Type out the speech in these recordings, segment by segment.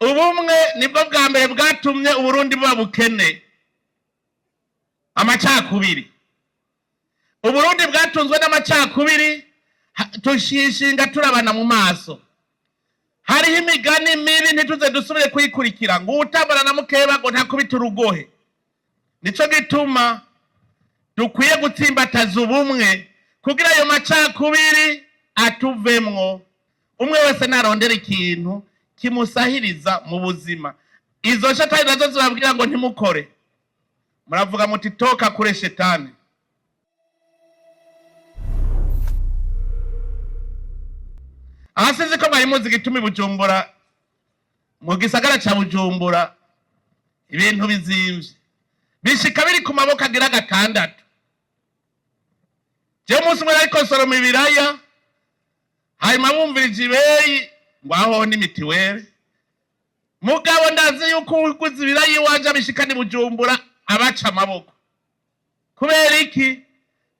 ubumwe nibwo bwa mbere bwatumye Uburundi buba bukene. Amacakubiri, Uburundi bwatunzwe n'amacakubiri, tushishinga turabana mu maso. Hariho imigani mibi ntituze dusubire kuyikurikira ngo utabara na mukeba ngo ntakubita urugohe. Nico gituma dukwiye gutsimbataza ubumwe kugira ayo macakubiri atuvemwo, umwe wese narondera ikintu kimusahiriza mu buzima. Izo shetani nazo zibabwira ngo ntimukore, muravuga muti toka kure shetani. Ahasize ko bari muzi gituma Bujumbura, mu gisagara ca Bujumbura ibintu bizimvye bishika biri ku maboko agira gatandatu. Je umunsi umwe ariko soroma ibiraya, hanyuma bumvirije ibeyi ngo aho ni mitiwere. Mugabo ndazi yuko uguze ibiraya iwanje bishika ni Bujumbura abaca amaboko. Kubera iki?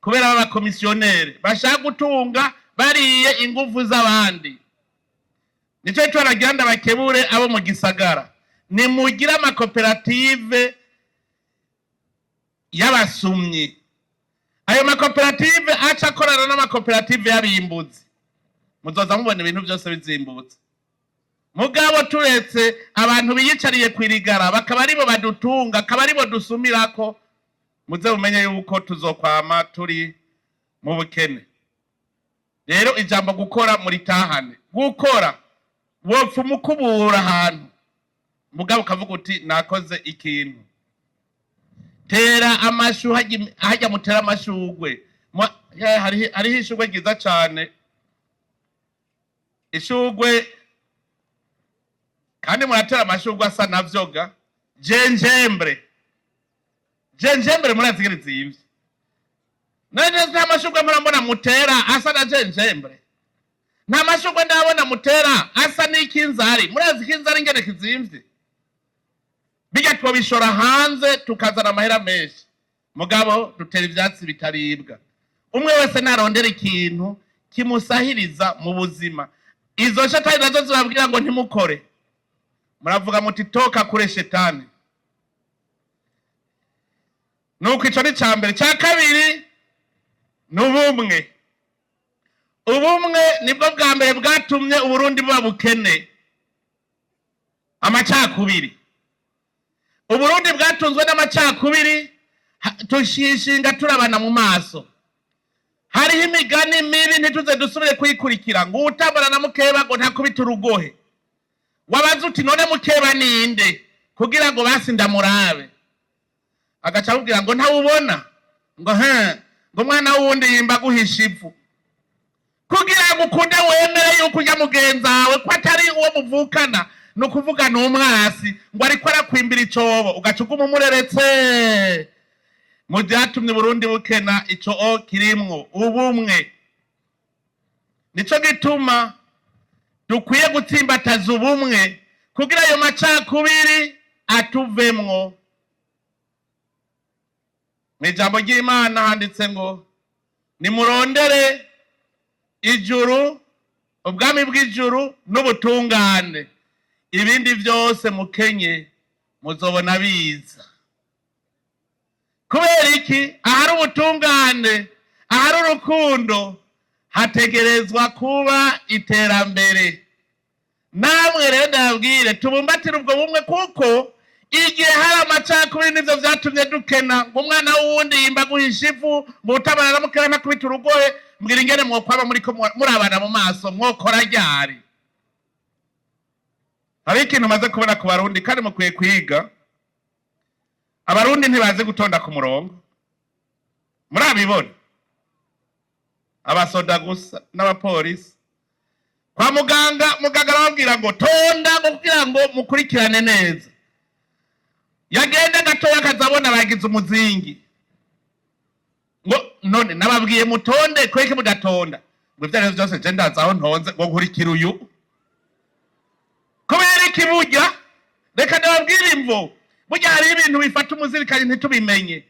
Kubera abakomisiyoneri bashaka gutunga bariye ingufu z'abandi. Nico twaragira bakebure abo mu gisagara, ni mugira amakoperative y'abasumyi. Ayo makoperative aca akorana n'amakoperative y'abimbuzi, muzoza mubona ibintu byose bizimbutse. Mugabo turetse abantu biyicariye kwirigara bakaba aribo badutunga, akaba aribo dusumirako, muze mumenye yuko tuzokwama turi mu bukene. Rero ijambo gukora muri tahane, gukora wopfa umukubura ahantu, mugabo ukavuga uti nakoze ikintu. Tera amashu, hajya mutera amashugwe. Hariho ishugwe ryiza cane, ishugwe kandi muratera amashugwe asa navyoga, jenjembre. Jenjembre murazigire zimvye. None nta mashugwe murambona mutera asa na jenjembre? Nta mashugwe ndabona mutera asa n'ikinzari. Murazi kinzari ngene kizimvye? Bijya twabishora hanze tukazana amahera menshi, mugabo dutera ivyatsi bitaribwa. Umwe wese narondera ikintu kimusahiriza mu buzima. Izo shetani nazo zibabwira ngo ntimukore, muravuga muti toka kure shetani. Nuko ico ni cambere. Ca kabiri n'ubumwe. Ubumwe nibwo bwa mbere bwatumye Uburundi buba bukene. Amacakubiri, Uburundi bwatunzwe n'amacakubiri, tushishinga turabana mu maso. Hariho imigani mibi ntituze dusubire kuyikurikira ngo utabara na mukeba ngo ntakubita urugohe. Wabaza uti none mukeba ninde kugira ngo basi ndamurabe, agaca akubwira ngo ntawubona, ngo ngo mwana wundi yimba guhisha ivu. Kugira ngo ukunde wemere yuko ujya mugenza wawe ko atari uwo muvukana, no kuvuga n'umwasi ngo ariko arakwimbira icobo, ugaca umureretse. Mu byatumye Burundi bukena ico kirimwo ubumwe. Nico gituma dukwiye gutsimbataza ubumwe kugira ayo macakubiri atuvemwo. Mu ijambo ry'Imana handitse ngo nimurondere ijuru, ubwami bw'ijuru n'ubutungane, ibindi byose mukenye muzobona biza. Kubera iki? Ahari ubutungane, ahari urukundo, hategerezwa kuba iterambere. Namwe rero ndabwire tubumbatire ubwo bumwe, kuko igihe hari amacakubiri nivyo vyatumye dukena. Ngo umwana wundi yimba guhisha ivu, ngo utabara na mukeba ntakubita urugohe. Mbwira ingene mwokwaba muriko murabana mu maso, mwokora ryari? Hari ikintu maze kubona ku Barundi kandi mukwiye kwiga. Abarundi ntibaze gutonda ku murongo, murabibona. Abasoda gusa n'abapolisi. Kwa muganga arababwira ngo tonda kugira ngo mukurikirane neza. Yagenda gatoya akazabona bagize umuzingi, ngo none nababwiye mutonde kweke mudatonda. Ngo ivyo byose je ndazaho ntonze ngo nkurikira uyu. Kubera iki burya? Reka ndababwira imvo. Burya hari ibintu bifata umuzirikanye ntitubimenye.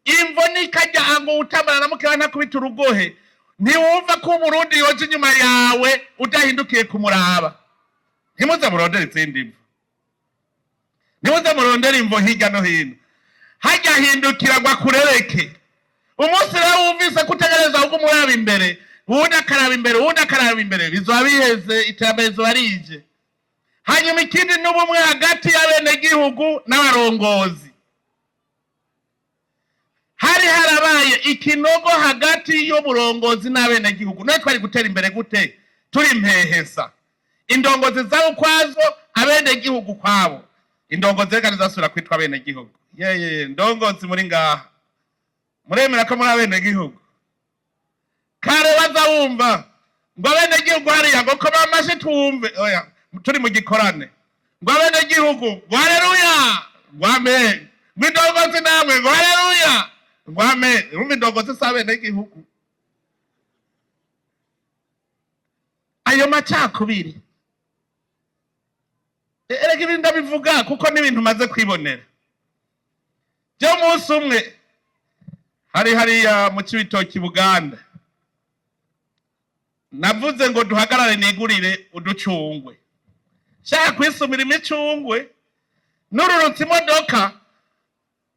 Imvo ni kajya ngo utabara na mukeba ntakubita urugohe. Ntiwumva ko Burundi yoje inyuma yawe udahindukiye kumuraba. Ntimuze murondera izindi mvo. nimuze murondera imvo hirya no hino hajya hindukira ngo akurereke. Umunsi rero wumvise kutegereza ahubwo umuraba imbere, uwundi akaraba imbere, uwundi akaraba imbere, bizoba biheze, iterambere rizoba rije. Hanyuma ikindi n'ubumwe hagati y'abenegihugu n'abarongozi. Hari harabaye ikinogo hagati y'uburongozi n'abenegihugu. None twari gutera imbere gute? Turi mpehesa. Indongozi zabo ukwazo, abenegihugu kwabo. Indongozi reka zizasubira kwitwa abenegihugu. Yeye ndongozi muri ngaha, muremera ko muri abenegihugu. Kare waza wumva ngo abenegihugu hariya ngo ko bamaze twumve, oya turi mu gikorane ngo abenegihugu ngo haleluya ngo amen, ndongozi namwe ngo haleluya ngo amen. Urumva indongozi si abenegihugu. Ayo macakubiri erega ibindi ndabivuga kuko n'ibintu maze kwibonera. Byo umunsi umwe hari hariya mu Cibitoki Buganda, navuze ngo duhagarare nigurire uducungwe. Shaka kwisumira imicungwe, nururutse imodoka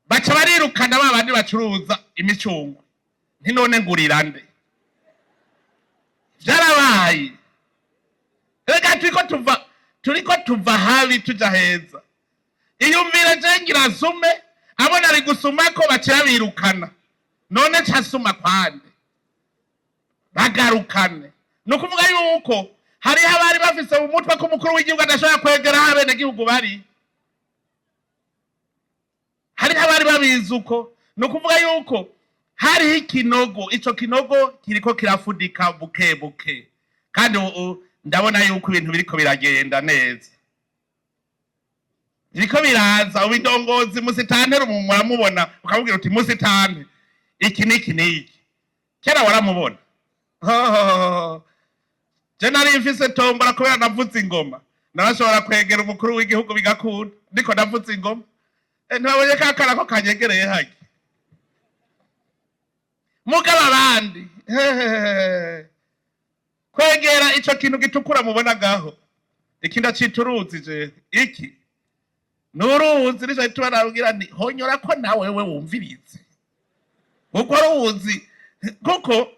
baca barirukana babandi bacuruza imicungwe. Nti none ngurira nde? Byarabaye. Rega turiko tuva habi tuja heza. Iyumvire jengira sume abona ari gusuma ko baca birukana. None casuma kwande bagarukane. Nukuvuga yuko hari abari bafise umutwe ko umukuru w'igihugu adashobora kwegera abenegihugu bari. Hari abari babizi uko. Nukuvuga yuko hari ikinogo, ico kinogo kiriko kirafudika buke buke. Kandi ndabona yuko ibintu biriko biragenda neza. Biriko biraza ubindongozi musitantera muramubona ukamubwira uti musitante iki niki niki. Kera waramubona. Je nari mfise tombora kubera navuze ingoma. Narashobora kwegera umukuru w'igihugu bigakunda. Ndiko navuze ingoma. Ntabonye kakara ko kanyegereye haki. Mugaba abandi. Kwegera ico kintu gitukura mubona gaho. Ikinda cituruzi je. Iki. Nuruzi nico gituma narugira nti honyora ko nawe we wumvirize. Uko ruzi kuko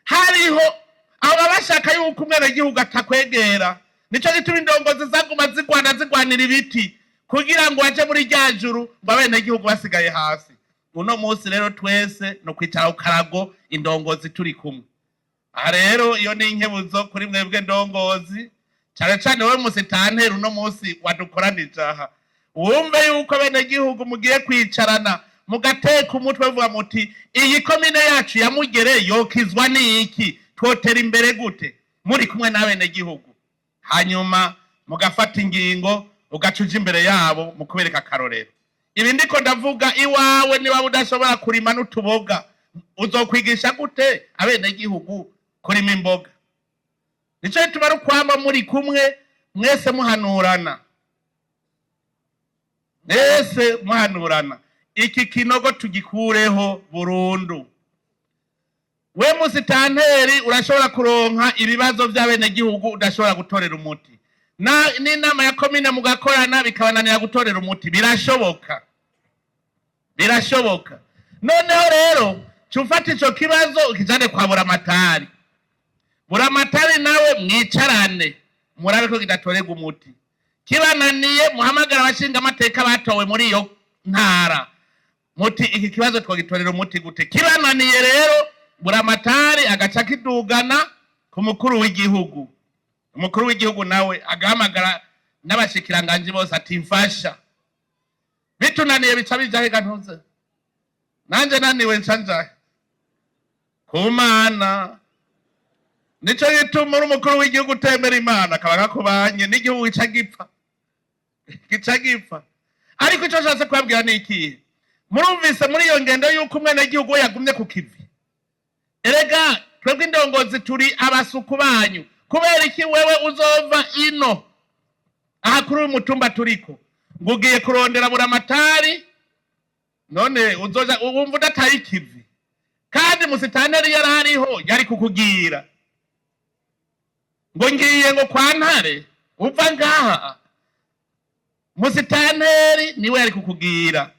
hariho aba bashaka yuko umwene gihugu atakwegera. Nico gituma indongozi zaguma zigwanira ibiti kugira ngo aje muri ryajuru babene gihugu basigaye hasi. Uno munsi rero twese no kwicara ukarago indongozi turi kumwe. Aha rero iyo ni inkebuzo kuri mwebwe ndongozi, cyane cyane we musitantera uno munsi wadukoranije aha. Wumve yuko bene gihugu mugiye kwicarana mugateka umutwe vuga muti iyi komine yacu ya Mugere yokizwa n'iki, twotera imbere gute muri kumwe n'abene gihugu. Hanyuma mugafata ingingo ugacuja imbere yabo mukubereka karorero. Ibi ndiko ndavuga iwawe niba udashobora kurima n'utuboga uzokwigisha gute abene gihugu kurima imboga? Nico tubaru kwamba muri kumwe mwese muhanurana. Ese muhanurana. Iki kinogo tugikureho burundu. We musitanteri urashobora kuronka ibibazo by'abene gihugu udashobora gutorera umuti. N'inama ya komine mugakorana bikabananira gutorera umuti. Birashoboka. Birashoboka. Noneho rero cufata ico kibazo ukijane kwa buramatari. Buramatari nawe mwicarane murabe ko kidatorega umuti. Kibananiye muhamagara abashinga amateka batowe muri iyo ntara. Muti iki kibazo twagitorera umuti gute? Kibananiye rero buramatari agaca kidugana ku mukuru w'igihugu. Umukuru w'igihugu nawe agahamagara n'abashikiranganje bose ati mfasha. Bitunaniye bica bijahega ntuze. Nanje naniwe ncanjahe. Kumana. Nico gituma umukuru w'igihugu utemera Imana kabaga kubanye n'igihugu gica gipfa. Gica gipfa. Ariko ico cyose kwabwira ni iki? Murumvise muri iyo ngendo yuko umwene gihugu yagumye ku kivi. Erega twebwe indongozi turi abasuku banyu. Kubera iki wewe uzova ino aha kuri uyu mutumba turiko ngugiye kurondera buramatari none uzoja wumva udataye ikivi kandi musitanteri yarariho yari kukugira ngo ngiye ngo kwa Ntare uva ngaha musitanteri niwe yari kukugira,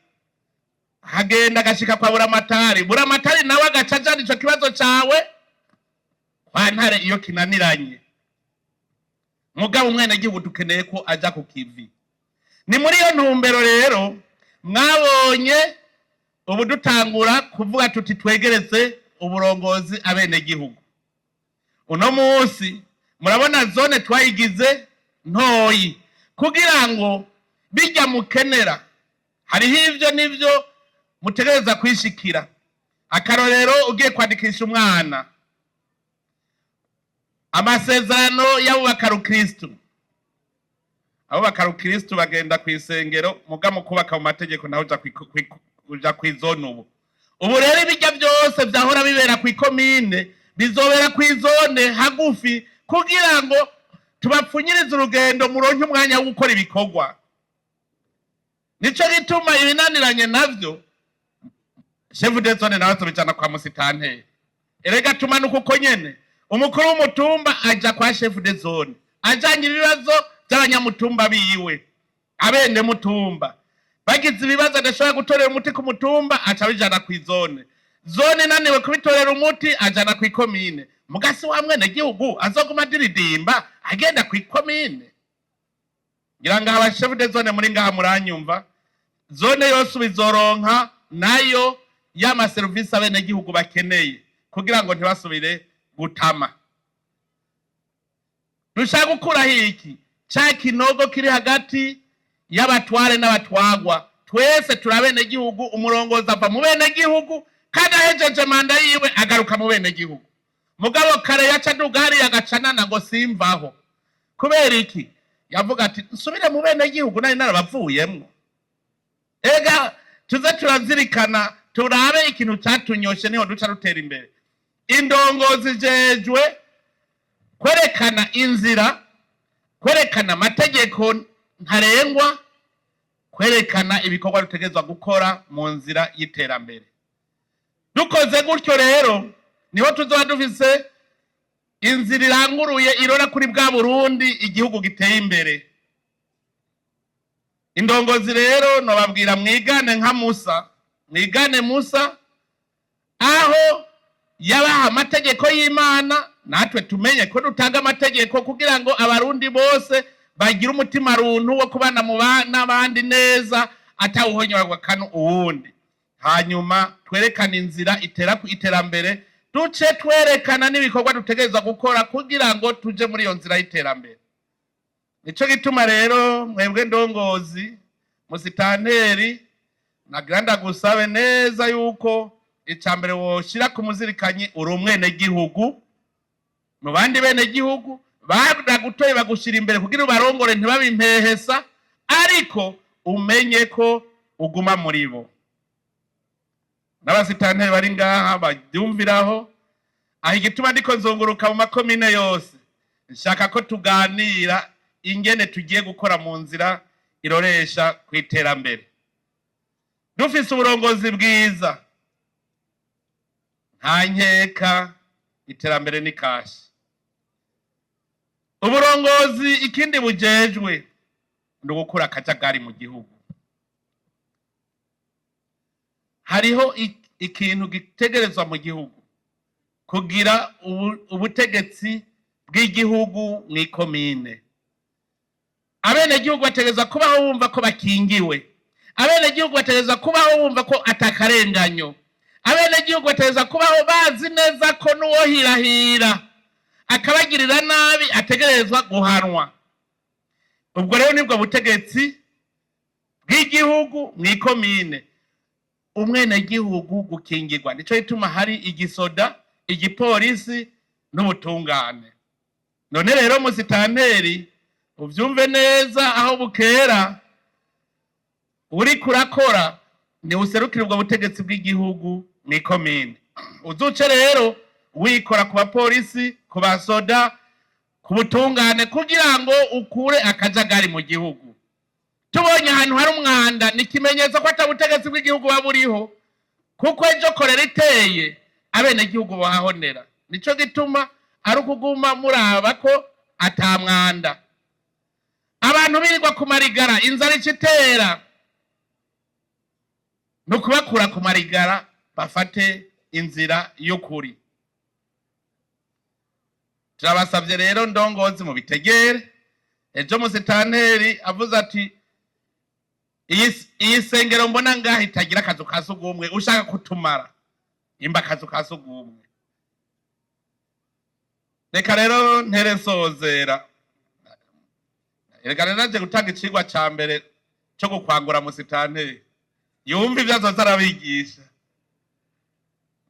hagenda agashika kwa buramatari nawe agaca ajana ico kibazo cawe kwa ntare iyo kinaniranye. Mugabo umwenegihugu dukeneye ko aja ku kivi. Ni muri iyo ntumbero rero mwabonye ubu dutangura kuvuga tuti twegereze uburongozi abenegihugu. Uno munsi murabona zone twayigize ntoyi kugira ngo bijya mukenera, hariho ivyo nivyo mutegereza kwishikira. Akarorero ugiye kwandikisha umwana, amasezerano y'abubaka rukristo, abubaka rukristo bagenda kwisengero, muga mu kubaka mu mategeko naho uja kwizone. Ubu rero ibijya byose byahora bibera ku ikomine bizobera ku izone hagufi kugira ngo tubapfunyirize urugendo muronke umwanya wo gukora ibikorwa. Nico gituma ibinaniranye navyo chef de zone nawe tubicana kwa musitanteri. Erega tumanuka uko nyene umukuru w'umutumba aja kwa chef de zone ajanye ibibazo by'abanyamutumba biwe, abene mutumba bagize ibibazo adashobora gutorera umuti ku mutumba aca bijana ku izone, zone naniwe kubitorera umuti ajana ku ikomine. Mugasi wa mwene gihugu azoguma diridimba agenda ku ikomine. Ngira ngo aba chef de zone muri ngaha muranyumva, zone yose bizoronka nayo y'ama service abene gihugu bakeneye kugira ngo ntibasubire gutama. Dushaka gukura hiki ca kinogo kiri hagati y'abatware n'abatwagwa. Twese turabene gihugu, umurongozi ava mu bene gihugu kandi ahejeje manda yiwe agaruka mu bene gihugu. Mugabo kare yaca dugari agacanana ngo simvaho. Kubera iki? Yavuga ati nsubire mu bene gihugu nari narabavuyemwo. Ega tuze turazirikana turabe ikintu cyatunyoshe niho duca rutera imbere. Indongozi jejwe kwerekana inzira, kwerekana amategeko ntarengwa, kwerekana ibikorwa dutegerezwa gukora mu nzira y'iterambere. Dukoze gutyo rero niho tuzoba dufise inzira iranguruye irora kuri bwa Burundi igihugu giteye imbere. Indongozi rero nobabwira mwigane nka Musa, mwigane Musa aho yabaha amategeko y'Imana, natwe tumenye ko dutanga amategeko kugira ngo abarundi bose bagira umutima runtu wo kubana mu n'abandi neza atawuhonyorwa kanu uwundi. Hanyuma twerekana inzira itera ku iterambere, duce twerekana n'ibikorwa dutegereza gukora kugira ngo tuje muri iyo nzira y'iterambere. Nico gituma rero mwebwe ndongozi musitanteri nagranda gusabe neza yuko icambere woshira ku muzirikanyi uri umwene gihugu mu bandi bene gihugu baragutoye bagushira imbere kugira ubarongore ntibabimpehesa, ariko umenye ko uguma muri bo. N'abasitanteri bari ngaha badyumviraho, aho igituma ndiko nzunguruka mu makomine yose nshaka ko tuganira ingene tugiye gukora mu nzira iroresha ku iterambere. Dufise uburongozi bwiza nta nkeka, iterambere ni kashi. Uburongozi ikindi bujejwe no gukura akajagari mu gihugu. Hariho ikintu gitegerezwa mu gihugu kugira ubutegetsi bw'igihugu mw'ikomine. Abene gihugu bategereza kubaho bumva ko bakingiwe. Abene gihugu bategereza kubaho bumva ko atakarenganyo. Abene gihugu bategereza kubaho bazi neza ko nuwo hirahira akabagirira nabi ategerezwa guhanwa. Ubwo rero nibwo butegetsi bw'igihugu mw'ikomine. Umwene gihugu gukingirwa, nico gituma hari igisoda, igipolisi n'ubutungane. None rero musitanteri uvyumve neza aho bukera uri kurakora ni userukira ubwo butegetsi bw'igihugu mw'ikomine. Uzuce rero wikora ku bapolisi, ku basoda, ku butungane kugira ngo ukure akajagari mu gihugu. Tubonye ahantu hari umwanda ni kimenyetso ko atabutegetsi bw'igihugu baburiho, kuko ejo korera iteye abene gihugu bahahonera. Nico gituma ari ukuguma muraba ko atamwanda. abantu birirwa ku marigara inzara icitera no kubakura ku marigara bafate inzira y'ukuri. Turabasabye rero ndongozi mu bitegere. Ejo musitanteri avuze ati iyi sengero mbona ngaho itagira akazu ka sugumwe ushaka kutumara imba akazu ka sugumwe. Reka rero ntere sozera. Reka rero naje gutanga icigwa ca mbere cyo gukwangura musitanteri yumva ivyo azoza arabigisha.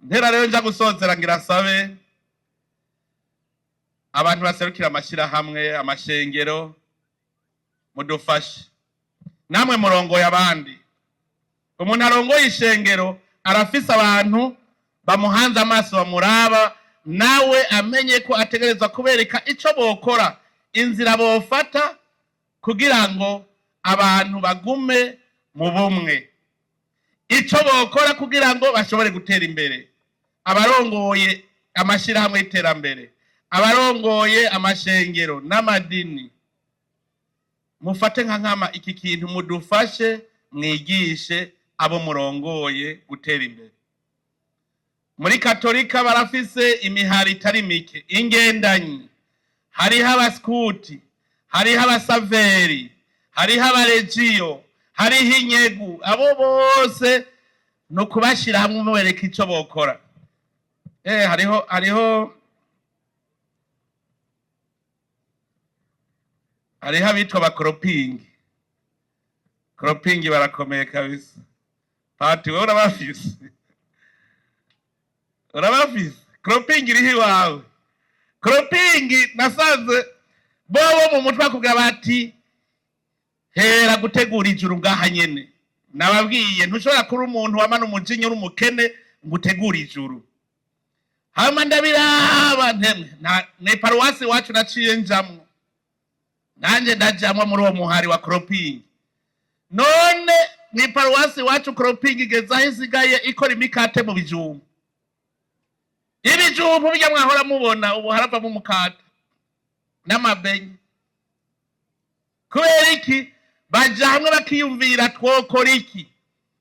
Ntera rero nja gusozera ngira sabe abantu baserukira amashirahamwe amashengero mudufashe namwe murongoye abandi. Umuntu arongoye ishengero arafise abantu bamuhanze amaso bamuraba, nawe amenye ko ategerezwa kubereka ico bokora, inzira bofata kugira ngo abantu bagume mu bumwe, ico bokora kugira ngo bashobore gutera imbere. Abarongoye amashirahamwe y'iterambere, abarongoye amashengero n'amadini, mufate nka nkama iki kintu mudufashe mwigishe abo murongoye gutera imbere. Muri Katolika barafise imihari itari mike, ingendanyi, hariho abaskuti, hariho abasaveri, hariho abaregiyo, hariho inyegu. Abo bose no kubashira hamwe mubereka ico bokora. Hariho abitwa bakoropingi. Koropingi barakomeye kabisa. Pati wewe urabafise. Koropingi iriho iwawe. Koropingi nasanze bobo mu mutwe akubwira bati hera gutegura ijuru ngaha nyene. Nababwiye ntushobora kuri umuntu wamana umujinyo n'umukene ngo utegura ijuru. Hama ndabiraba ntemwe ne paruwasi wacu naciye njamwo. Nanje ndajamwa muri uwo muhari wa koropingi. None ni paruwasi wacu koropingi igeza hisigaye ikora imikate mu bijumbu. Ibijumbu bijya mwahora mubona ubu harava mu mukate n'amabenye. Kubera iki baja hamwe bakiyumvira twokora iki?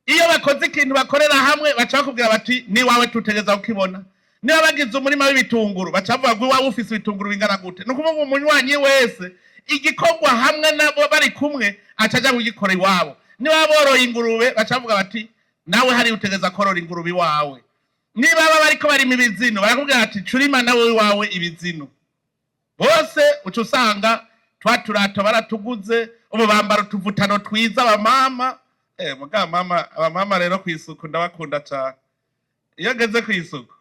Iyo bakoze ikintu bakorera hamwe baca bakubwira bati ni wawe tutegeza ukibona. Niba bagize umurima w'ibitunguru bacavuga ngo wawe ufise ibitunguru bingana gute. Nukuvuga umunywanyi wese igikorwa hamwe nabo bari kumwe acaja kugikora iwabo. Niba boroye ingurube bacavuga bati nawe hari utegeza korora ingurube iwawe. Niba baba bariko bari mu bizino barakubwira ati curima nawe wawe ibizino. Bose uca usanga twaturato baratuguze, ubu bambara utuvutano twiza abamama. Muga mama, abamama rero kwisuku ndabakunda cyane. Iyo geze kwisuku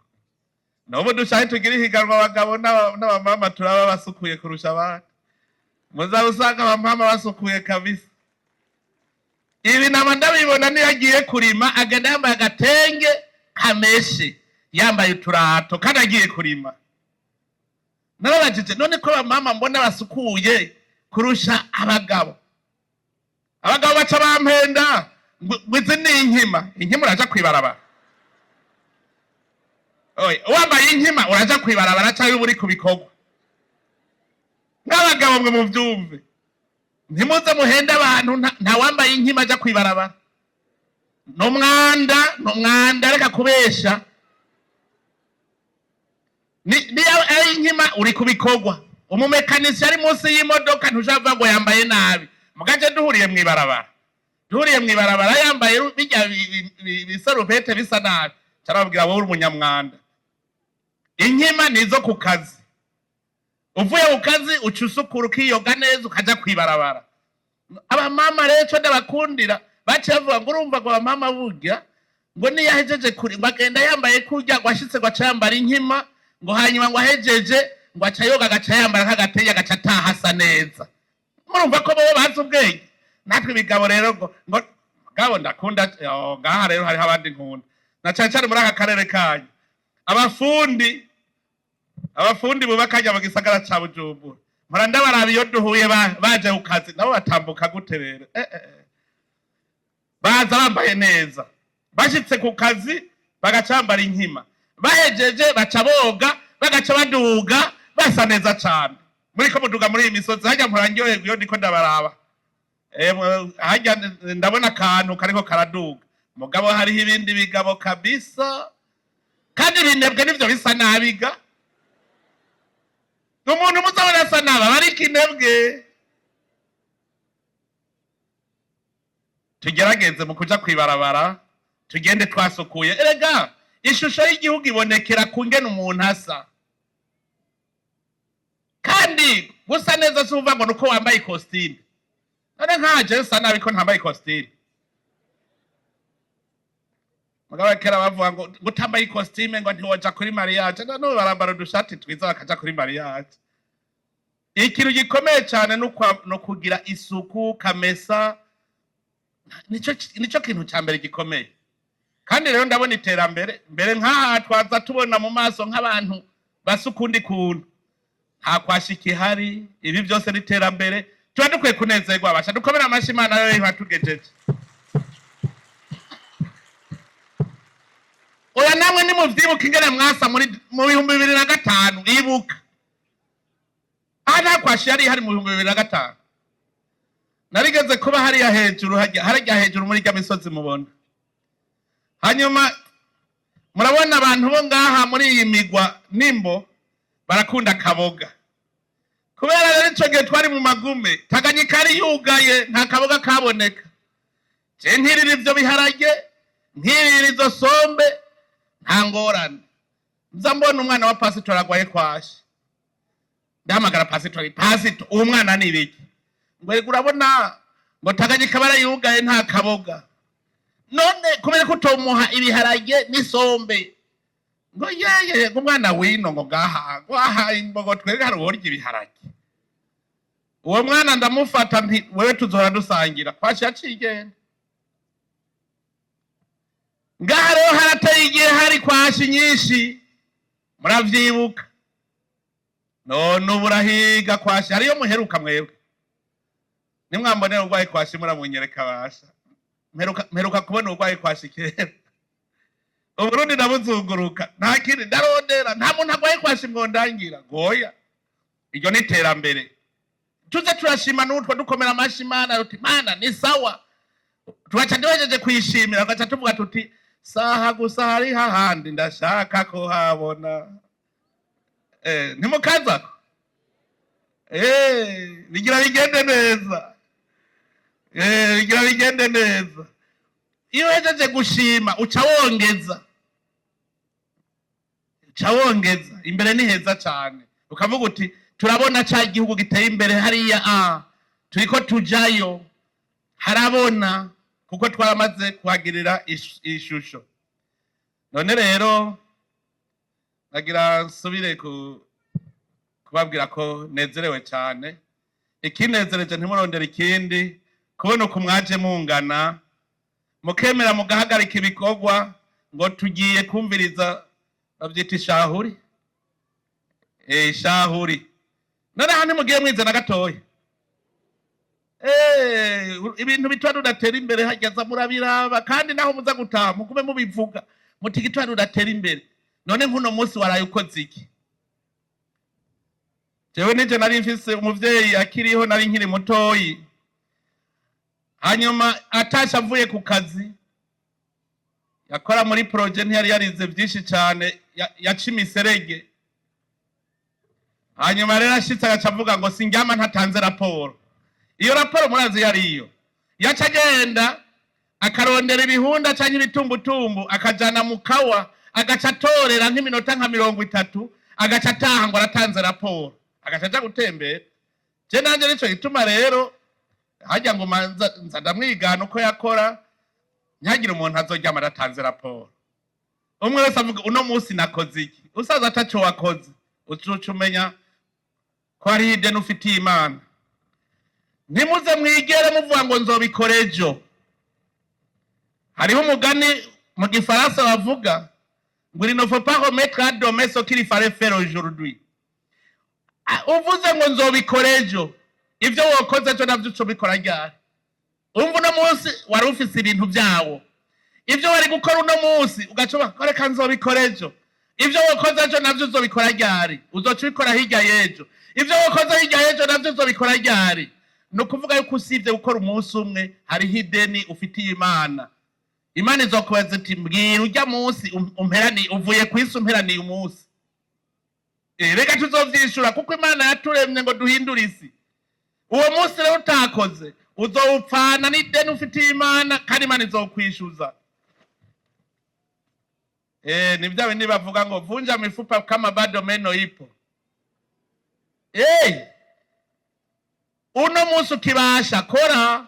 nobo dushaye tugira ihiganwa abagabo n'abamama turaba basukuye kurusha abandi. Muza usanga abamama basukuye kabisa. Ibi nama ndabibona niyo agiye kurima agenda yambaye agatenge kameshe, yambaye uturato kandi agiye kurima. Narabajije none ko abamama mbona basukuye kurusha abagabo. Abagabo baca bampenda ngwize ni inkima uraja kwibarabara. Oye wambaye inkima uraja kwibarabara cyangwa uri kubikogwa. N'abagabo mwe muvyumve ntimuze muhenda abantu nta wambaye inkima aja kwibarabara. No mwanda reka kubesha. Ni inkima uri kubikogwa. Umumekanisi ari munsi y'imodoka ntujava ngo yambaye nabi. Mugaje duhuriye mwibarabara. Yambaye bijya bisarupete bisa nabi. Carababwira wowe uri umunyamwanda. Inkima nizo ku kazi. Uvuye ku kazi ucusukura ukiyoga neza ukaja kwibarabara. Abamama rero cyo ndabakundira bacavuga ngo urumva ngo abamama burya ngo niyahejeje kuri bagenda yambaye kurya gwashitse gwacambara inkima ngo hanyuma ngo ahejeje ngo acayoga gacayambara kagateye gacatahasa neza. Murumva ko bo bazi ubwenge. Natwe bigabo rero ngo gabo ndakunda ngaha rero hari abandi nkunda. Na cyane muri aka karere kanyu. Abafundi bubakajya mu gisagara ca Bujumbura. Muranda barabiyo duhuye baje ku kazi nabo batambuka gute rero. Baza bambaye neza. Bashitse ku kazi bagacambara inkima. Bahejeje baca boga bagaca baduga basa neza cyane. muriko muduga muri iyi misozi hajya murangyoherwa iyo ndiko ndabaraba hajya ndabona akantu kariko karaduga mugabo hariho ibindi bigabo kabisa kandi binebwe nivyo bisa nabiga umuntu muzabona asa naba bariko inebwe. Tugerageze mu kuja kwibarabara tugende twasukuye. Erega ishusho y'igihugu ibonekera kungena umuntu asa, kandi gusa neza suva ngo nuko wambaye costume. None nkaje usa nabi ko ntambaye costume. Mugabo kera bavuga ngo gutambaye costume ngo ntiwoja kuri mariage, none barambara udushati twiza bakaja kuri mariage. Ikintu gikomeye cyane no kugira isuku kamesa, nico kintu cya mbere gikomeye. Kandi rero ndabona iterambere mbere nkaha twaza tubona mu maso nk'abantu basukundi kuntu nta kwashiki hari. Ibi byose n'iterambere tuba dukwiye kunezerwa. Abasha dukomera amashi Imana rero ibatugejeje. Oya namwe ni muvyibuka ingene mwasa mu 2005 ibuka ana kwashi yari hari mu 2005 narigeze kuba hariya hejuru harajya hejuru muri misozi mubona. Hanyuma murabona abantu bo ngaha muri iyi migwa nimbo barakunda kaboga, kubera rero ico gihe twari mu magume Tanganyika ari yugaye nta kaboga kaboneka. Je ntirira ivyo biharage ntirira izo sombe nta ngorane. Nza mbona umwana wa pasitori agwaye kwashi, ndahamagara pasitori, pasito uwo mwana ni ibiki? Ngo urabona ngo Tanganyika barayugaye nta kaboga. None kubera ko utomuha ibiharage n'isombe ngo yeye umwana wino ngo gaha imbogo twere hari uworya ibiharage. Uwo mwana ndamufata nti wewe tuzohora dusangira. Kwashi yacigenda ngaha rero harateye igihe hari kwashi nyinshi muravyibuka. None uburahiga kwashi hariyo muheruka mwebwe nimwambonera urwaye kwashi muramunyereka basha. Mperuka kubona urwaye kwashi kera Uburundi nabuzunguruka nta kindi ndarondera nta muntu agwaye kwashi mwondangira goya. Iryo ni iterambere. Tuze turashima n'utwo dukomera amashi Imana ruti Mana ni sawa. Tugaca duhejeje kwishimira tugaca tuvuga tuti saha gusa hari hahandi ndashaka ko habona. Ntimukazako bigira bigende neza. Bigira bigende neza. Iyo uhejeje gushima uca wongeza. Imbere ni heza cyane. Ukavuga uti turabona ca igihugu giteye imbere hariya turiko tujayo harabona kuko twaramaze kuhagirira ishusho. None rero nagira nsubire kubabwira ko nezerewe cyane. Ikinezereje ntimurondera ikindi kubona uko mwaje mungana mukemera mugahagarika ibikorwa ngo tugiye kumviriza bavyita ishahuri. Ishahuri none hano mugiye mwizana gatoya. Ibintu bitwa dudatera imbere hajyaza murabiraba, kandi naho muza gutaha mukume mubivuga muti gitwa dudatera imbere. None nkuno munsi waraye ukoze iki? Jewe nije nari mfise umuvyeyi akiriho nari nkiri mutoyi, hanyuma atasha avuye ku kazi yakora muri projet ntiyari yarize byinshi cyane yaca imiserege. Hanyuma rero ashitse agacavuga ngo singyama ntatanze raporo. Iyo raporo murazi yariyo yaca agenda akarondera ibihunda cyangwa ibitumbutumbu akajana mu kawa agaca atorera nk'iminota nka 30 agaca ataha ngo aratanze raporo agaca aja gutembera. Je nanje nico gituma rero hajya ngo nza ndamwigana uko yakora nyagira umuntu azoryama aratanze raporo. Umwe wese avuga uno munsi nakoze iki, usaza ataco wakoze ucuca umenya ko ari hide n'ufitiye Imana. Ntimuze mwigere muvuga ngo nzobikora ejo. Hariho umugani mu Gifaransa bavuga ngo il ne faut pas remettre à demain ce qu'il fallait faire aujourd'hui. Uvuze ngo nzobikora ejo, ivyo wokoze ejo navyo ucobikora ryari? Umva uno munsi wari ufise ibintu vyawo, ivyo wari gukora uno munsi ugacoba koreka nzobikora ejo, ivyo wakoze ejo navyo uzobikora ryari? Uzoca ubikora hirya y'ejo. Ivyo wakoze hirya y'ejo navyo uzobikora ryari? Ni ukuvuga yuko usibye gukora umunsi umwe hariho ideni ufitiye Imana. Imana izokubaza iti mbwira urya munsi umperani uvuye kwisi umperaniye umunsi. Reka tuzovyishura kuko Imana yaturemye ngo duhindure isi. Uwo munsi rero utakoze uzowupfana n'ideni ufitiye Imana kandi Imana izokwishuza. Ni vya bindi bavuga ngo vunja mifupa kama bado meno ipo. Uno munsi ukibasha kora,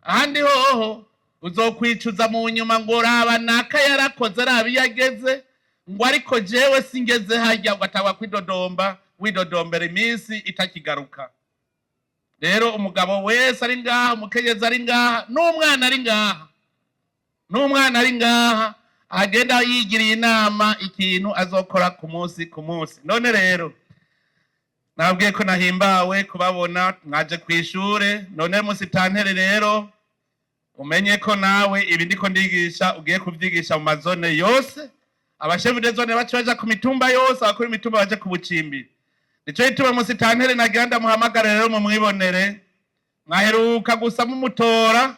ahandi hoho uzokwicuza mu nyuma ngo raba naka yarakoze rabi yageze, ngo ariko jewe singeze hajya ugatagwa kwidodomba widodombera iminsi itakigaruka. Rero umugabo wese ari ngaha, umukenyezi ari ngaha, n'umwana ari ngaha, n'umwana ari ngaha agenda yigiriye inama ikintu azokora ku munsi. None rero nabwiye ko nahimbawe kubabona mwaje kwishure. None musitantere rero umenye ko nawe ibi ndiko ndigisha ugiye kuvyigisha mu mazone yose, abashefu de zone bace baja ku mitumba yose, abakuru imitumba baje ku bucimbiri. Nico gituma musitantere nagenda muhamagara rero mu mwibonere, mwaheruka gusa mumutora,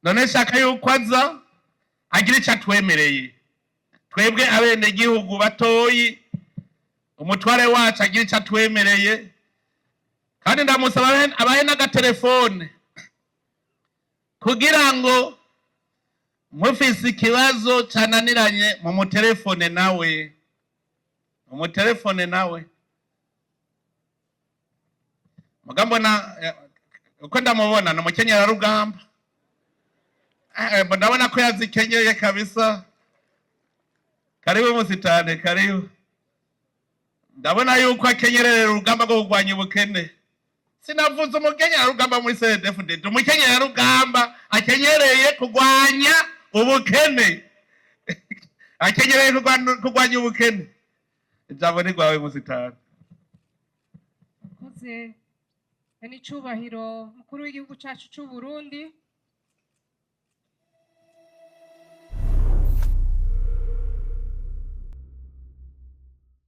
none shaka yuko aza agira ico atwemereye. Twebwe abene gihugu batoyi, umutware wacu agira ico atwemereye, kandi ndamusaba abahe n'agatelefone kugira ngo mufise ikibazo cananiranye mu mutelefone nawe, mugambo na uko ndamubona no mukenyera rugamba. Ndabona ko yazikenyeye kabisa. Karibu musitane, karibu. Ndabona yuko akenyerera urugamba rwo kurwanya ubukene. Sinavuze umukenyera rugamba muri CDFD, umukenyera rugamba akenyereye kurwanya ubukene. Akenyereye kurwanya ubukene. Ijambo ni rwawe musitane. Ni cubahiro mukuru w'igihugu cyacu cy'u Burundi.